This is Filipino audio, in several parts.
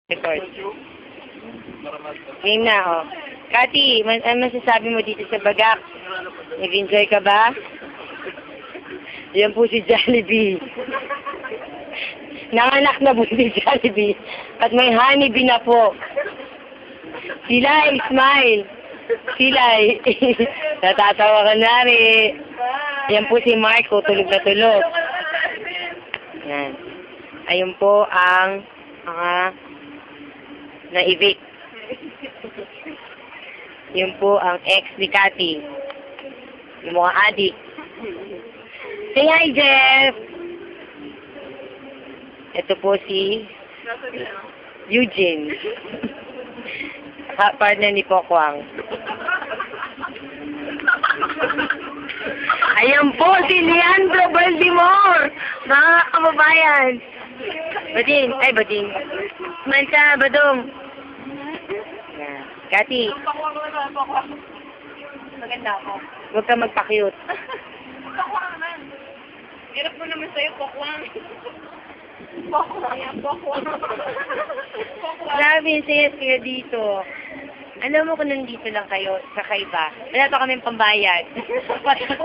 Record. Game na, oh. Kati, ano masasabi mo dito sa Bagak? Nag-enjoy ka ba? Yan po si Jollibee. Nanganak na po si Jollibee. At may honeybee na po. Silay, smile. Silay. Natatawa ka na rin. Yan po si Marco, tulog na tulog. Yan. Ayun po ang mga na-evict. Yun po ang ex ni Cathy. Yung mga addict. Say hi, Jeff! Ito po si Eugene. Partner ni Pokwang. Ayan po si Leandro Baldimore! Mga kababayan! Bading! Ay, Bading! Mansa, Badong! Yan. Kati! Maganda ako. Huwag ka magpa-cute. Pokwang naman. Hirap mo naman sa'yo, Pokwang. Pokwang. Pokwang. Grabe, sayas kayo dito. Alam mo kung nandito lang kayo sa kaiba, wala pa kaming pambayad.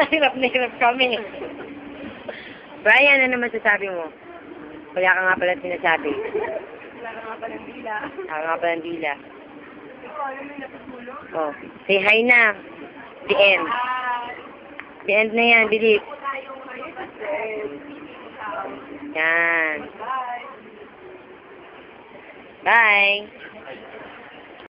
Hirap na hirap kami. Brian, ano masasabi mo? Wala ka nga pala sinasabi. Wala ka nga palang dila. Wala ka nga pala dila. Ikaw, alam mo yung napagulong? Oh, say hi na. The end. The end na yan, Bilip. Yan. Bye. Bye.